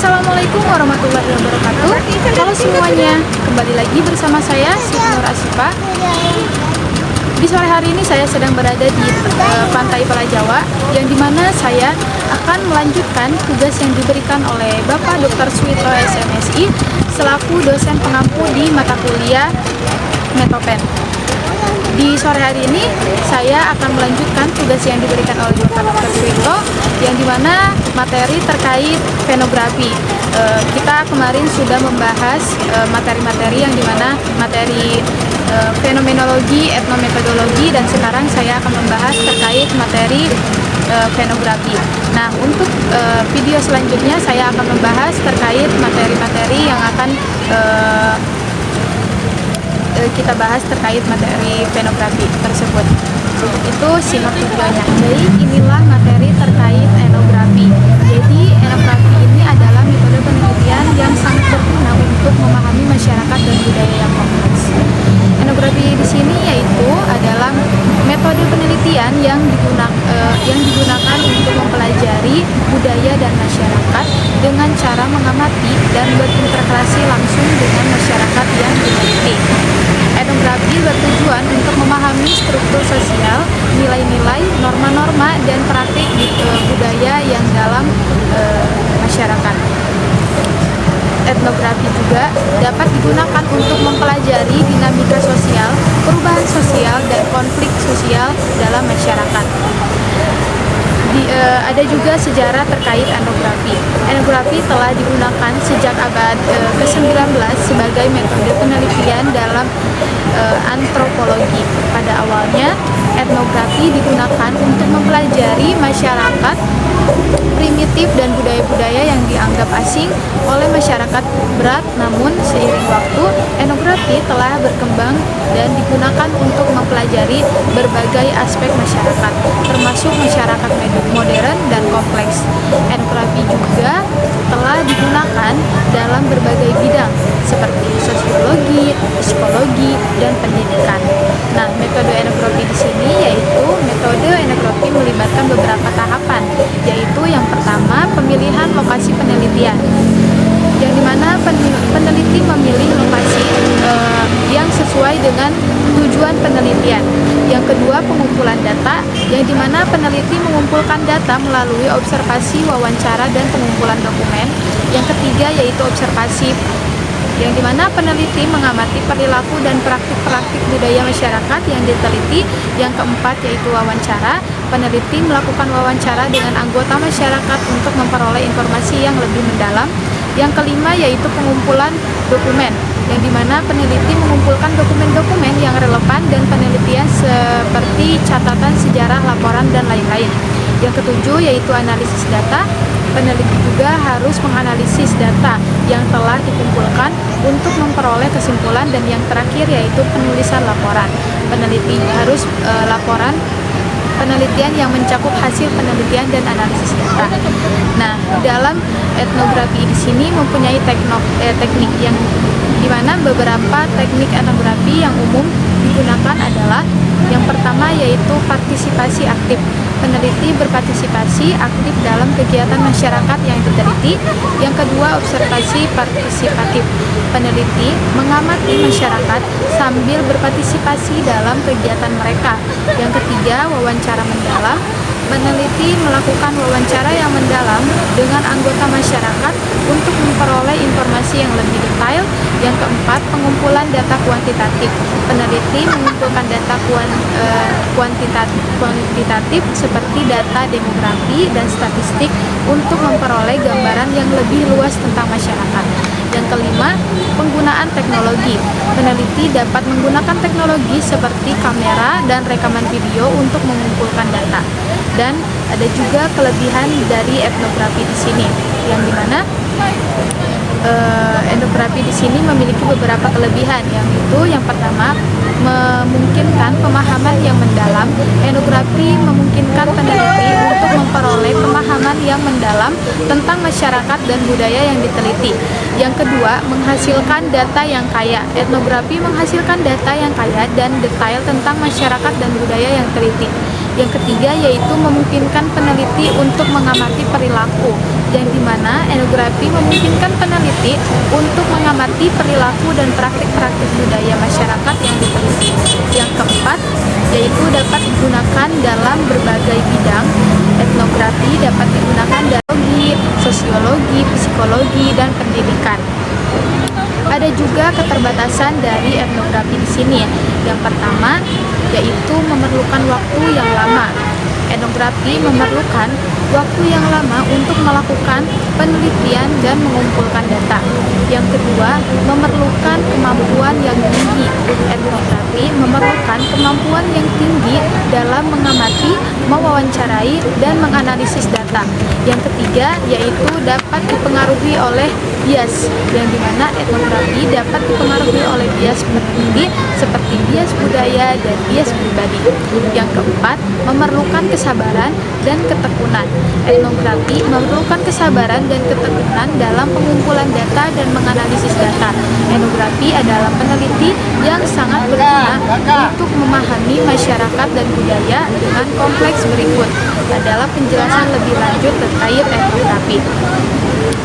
Assalamualaikum warahmatullahi wabarakatuh. Halo semuanya, kembali lagi bersama saya Siti Nur Asifa. Di sore hari ini saya sedang berada di Pantai Pelajawa, yang dimana saya akan melanjutkan tugas yang diberikan oleh Bapak Dr. Suwito SMSI selaku dosen pengampu di mata kuliah Metopen. Di sore hari ini saya akan melanjutkan tugas yang diberikan oleh Bapak Dr. Suwito, yang dimana materi terkait fenografi. Kita kemarin sudah membahas materi-materi yang dimana materi fenomenologi, etnometodologi, dan sekarang saya akan membahas terkait materi fenografi. Nah, untuk video selanjutnya saya akan membahas terkait materi-materi yang akan kita bahas terkait materi fenografi tersebut. Untuk itu simak videonya. Jadi inilah materi terkait etnografi. Jadi etnografi ini adalah metode penelitian yang sangat berguna untuk memahami masyarakat dan budaya yang kompleks. Etnografi di sini yaitu adalah metode penelitian yang digunakan untuk mempelajari budaya dan masyarakat dengan cara mengamati dan berinteraksi langsung dengan masyarakat yang diteliti. Etnografi bertujuan untuk memahami struktur sosial, nilai-nilai, norma-norma, dan praktik budaya yang dalam masyarakat. Etnografi juga dapat digunakan untuk mempelajari dinamika sosial, perubahan sosial, dan konflik sosial dalam masyarakat. Ada juga sejarah terkait etnografi. Etnografi telah digunakan sejak abad ke-19 sebagai metode penelitian dalam antropologi. Pada awalnya, etnografi digunakan untuk mempelajari masyarakat primitif dan budaya-budaya yang dianggap asing oleh masyarakat berat, namun seiring waktu, etnografi telah berkembang dan digunakan untuk mempelajari berbagai aspek masyarakat, termasuk masyarakat modern dan kompleks. Etnografi juga telah digunakan dalam berbagai bidang seperti sosiologi, psikologi, dan pendidikan. Nah, metode etnografi di sini yaitu metode etnografi melibatkan beberapa tahapan, yaitu yang pertama pemilihan lokasi penelitian, yang dimana peneliti memilih lokasi yang sesuai dengan tujuan penelitian. Yang kedua, pengumpulan data, yang dimana peneliti mengumpulkan data melalui observasi, wawancara, dan pengumpulan dokumen. Yang ketiga yaitu observasi, yang dimana peneliti mengamati perilaku dan praktik-praktik budaya masyarakat yang diteliti. Yang keempat yaitu wawancara, peneliti melakukan wawancara dengan anggota masyarakat untuk memperoleh informasi yang lebih mendalam. Yang kelima yaitu pengumpulan dokumen, yang dimana peneliti mengumpulkan dokumen-dokumen yang relevan dan penelitian seperti catatan sejarah, laporan, dan lain-lain. Yang ketujuh yaitu analisis data. Peneliti juga harus menganalisis data yang telah dikumpulkan untuk memperoleh kesimpulan. Dan yang terakhir yaitu penulisan laporan. Peneliti harus laporan penelitian yang mencakup hasil penelitian dan analisis data. Nah, dalam etnografi di sini mempunyai teknik yang dimana beberapa teknik etnografi yang umum digunakan adalah yang pertama yaitu partisipasi aktif. Peneliti berpartisipasi aktif dalam kegiatan masyarakat yang diteliti. Yang kedua, observasi partisipatif. Peneliti mengamati masyarakat sambil berpartisipasi dalam kegiatan mereka. Yang ketiga, wawancara mendalam. Peneliti melakukan wawancara yang mendalam dengan anggota masyarakat untuk memperoleh informasi yang lebih detail. Yang keempat, pengumpulan data kuantitatif. Peneliti mengumpulkan data kuantitatif seperti data demografi dan statistik untuk memperoleh gambaran yang lebih luas tentang masyarakat. Yang kelima, penggunaan teknologi. Peneliti dapat menggunakan teknologi seperti kamera dan rekaman video untuk mengumpulkan data. Dan ada juga kelebihan dari etnografi di sini, yang dimana etnografi di sini memiliki beberapa kelebihan, yaitu yang pertama memungkinkan pemahaman yang mendalam. Etnografi memungkinkan peneliti untuk memperoleh pemahaman yang mendalam tentang masyarakat dan budaya yang diteliti. Yang kedua, menghasilkan data yang kaya. Etnografi menghasilkan data yang kaya dan detail tentang masyarakat dan budaya yang diteliti. Yang ketiga yaitu memungkinkan peneliti untuk mengamati perilaku, yang dimana etnografi memungkinkan peneliti untuk mengamati perilaku dan praktik-praktik budaya masyarakat yang diteliti. Yang keempat yaitu dapat digunakan dalam berbagai bidang. Etnografi dapat digunakan dalam sosiologi, psikologi, dan pendidikan. Ada juga keterbatasan dari etnografi di sini. Yang pertama yaitu memerlukan waktu yang lama. Etnografi memerlukan waktu yang lama untuk melakukan penelitian dan mengumpulkan data. Yang kedua, memerlukan kemampuan yang tinggi. Etnografi memerlukan kemampuan yang tinggi dalam mengamati, mewawancarai, dan menganalisis data. Yang ketiga, yaitu dapat dipengaruhi oleh bias, yang dimana etnografi dapat dipengaruhi oleh bias peneliti seperti bias budaya dan bias pribadi. Yang keempat, memerlukan kesabaran dan ketekunan. Etnografi memerlukan kesabaran dan ketekunan dalam pengumpulan data dan menganalisis data. Etnografi adalah peneliti yang sangat berguna untuk memahami masyarakat dan budaya dengan kompleks berikut. Adalah penjelasan lebih lanjut terkait etnografi.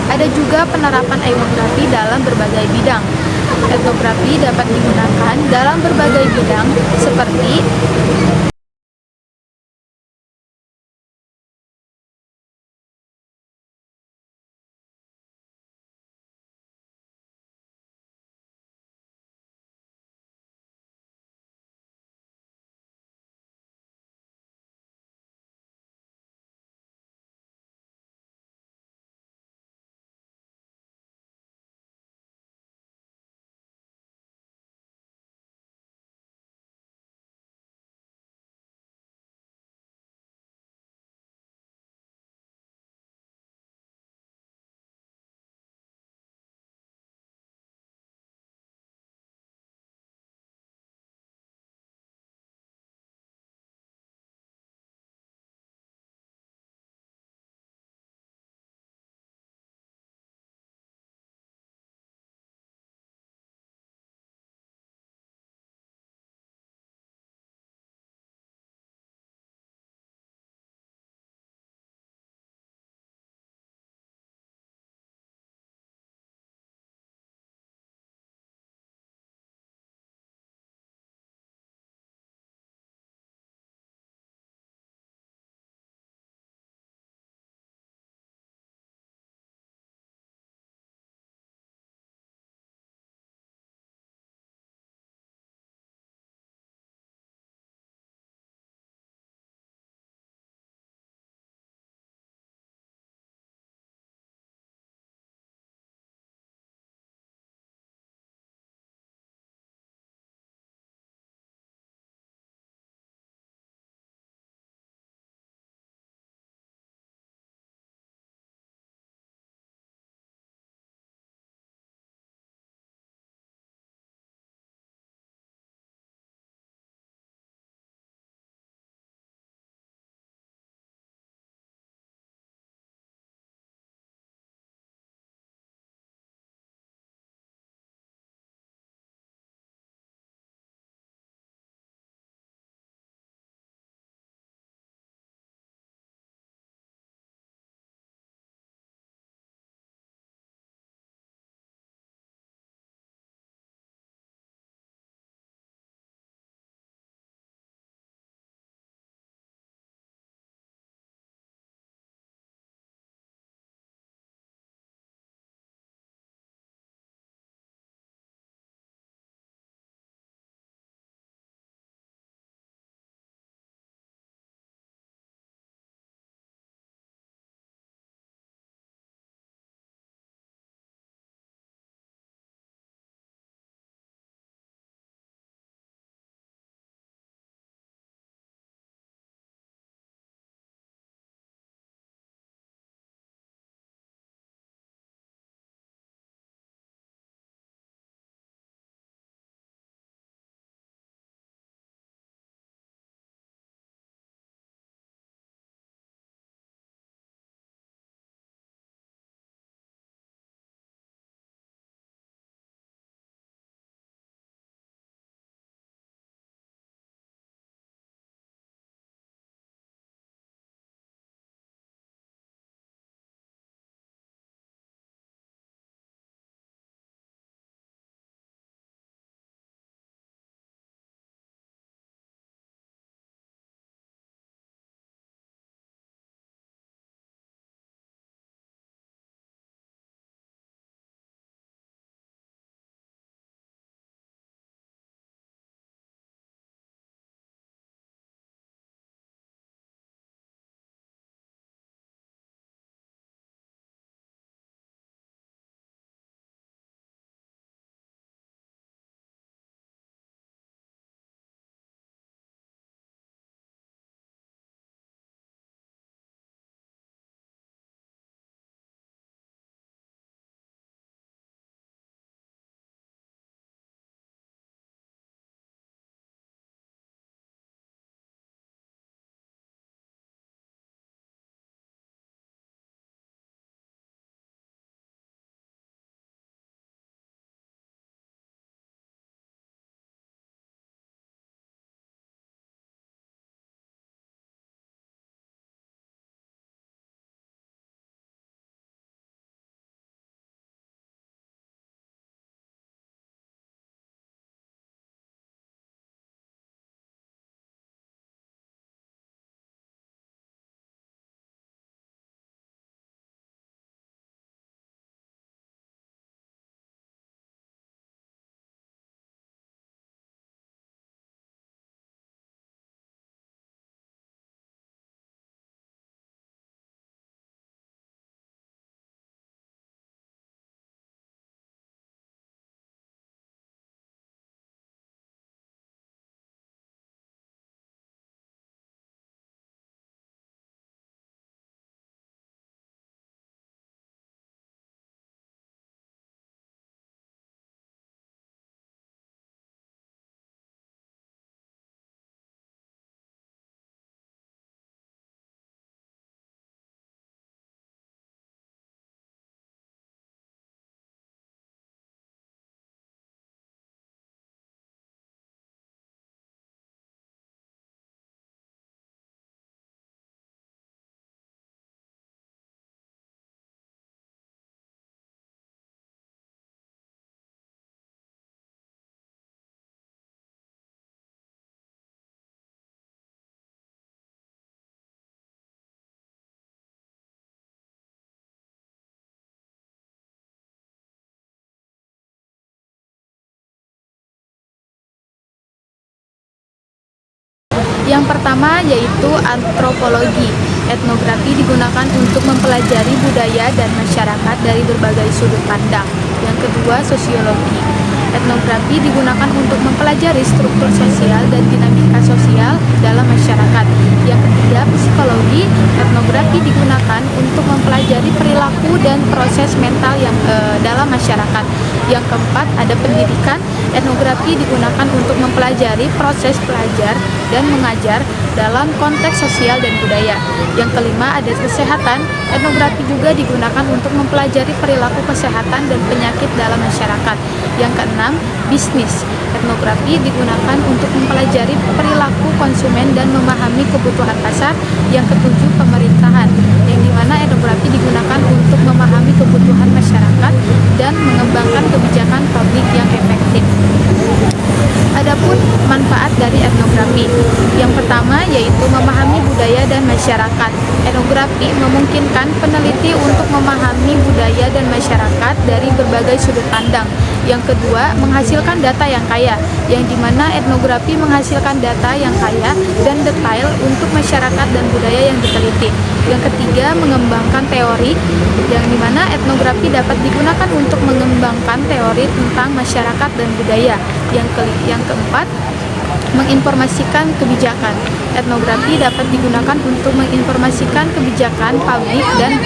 Ada juga penerapan etnografi dalam berbagai bidang. Etnografi dapat digunakan dalam berbagai bidang seperti Yang pertama yaitu antropologi. Etnografi digunakan untuk mempelajari budaya dan masyarakat dari berbagai sudut pandang. Yang kedua, sosiologi. Etnografi digunakan untuk mempelajari struktur sosial dan dinamika sosial dalam masyarakat. Yang ketiga, psikologi. Etnografi digunakan untuk mempelajari perilaku dan proses mental yang dalam masyarakat. Yang keempat, ada pendidikan. Etnografi digunakan untuk mempelajari proses belajar dan mengajar dalam konteks sosial dan budaya. Yang kelima, ada kesehatan. Etnografi juga digunakan untuk mempelajari perilaku kesehatan dan penyakit dalam masyarakat. Yang keenam, bisnis. Etnografi digunakan untuk mempelajari perilaku konsumen dan memahami kebutuhan pasar. Yang ketujuh, pemerintahan, yang dimana etnografi digunakan untuk memahami kebutuhan masyarakat dan mengembangkan kebijakan publik yang efektif. Adapun manfaat dari etnografi, yang pertama yaitu memahami budaya dan masyarakat. Etnografi memungkinkan peneliti untuk memahami budaya dan masyarakat dari berbagai sudut pandang. Yang kedua, menghasilkan data yang kaya, yang dimana etnografi menghasilkan data yang kaya dan detail untuk masyarakat dan budaya yang diteliti. Yang ketiga, mengembangkan teori, yang dimana etnografi dapat digunakan untuk mengembangkan teori tentang masyarakat dan budaya. Yang keempat, menginformasikan kebijakan. Etnografi dapat digunakan untuk menginformasikan kebijakan publik dan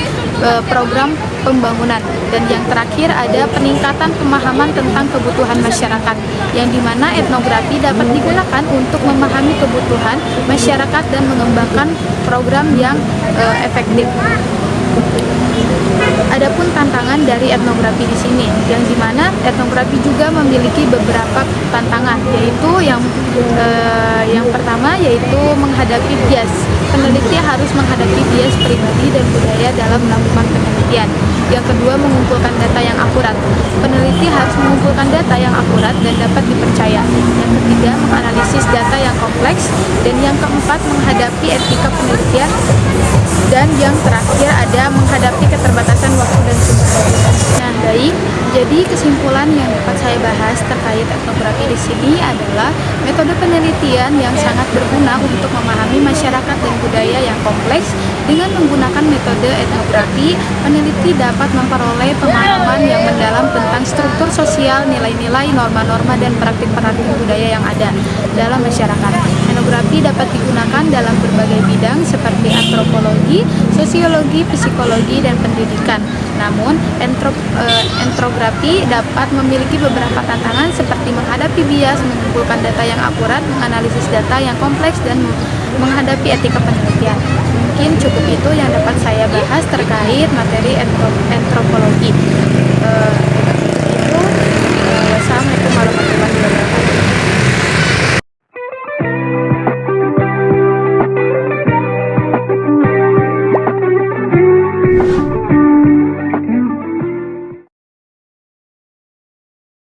program pembangunan. Dan yang terakhir, ada peningkatan pemahaman tentang kebutuhan masyarakat, yang dimana etnografi dapat digunakan untuk memahami kebutuhan masyarakat dan mengembangkan program yang efektif. Adapun tantangan dari etnografi di sini, yang dimana etnografi juga memiliki beberapa tantangan, yaitu yang pertama yaitu menghadapi bias. Peneliti harus menghadapi bias pribadi dan budaya dalam melakukan penelitian. Yang kedua, mengumpulkan data yang akurat. Peneliti harus mengumpulkan data yang akurat dan dapat dipercaya. Yang ketiga, menganalisis data yang kompleks. Dan yang keempat, menghadapi etika penelitian. Dan yang terakhir ada menghadapi keterbatasan waktu dan sumber daya. Nah, baik. Jadi kesimpulan yang dapat saya bahas terkait etnografi di sini adalah metode penelitian yang sangat berguna untuk memahami masyarakat dan budaya yang kompleks. Dengan menggunakan metode etnografi, peneliti dapat memperoleh pemahaman yang mendalam tentang struktur sosial, nilai-nilai, norma-norma, dan praktik-praktik budaya yang ada dalam masyarakat. Etnografi dapat digunakan dalam berbagai bidang seperti antropologi, sosiologi, psikologi, dan pendidikan. Namun, etnografi dapat memiliki beberapa tantangan seperti menghadapi bias, mengumpulkan data yang akurat, menganalisis data yang kompleks, dan menghadapi etika penelitian. Mungkin cukup itu yang dapat saya bahas terkait materi antropologi.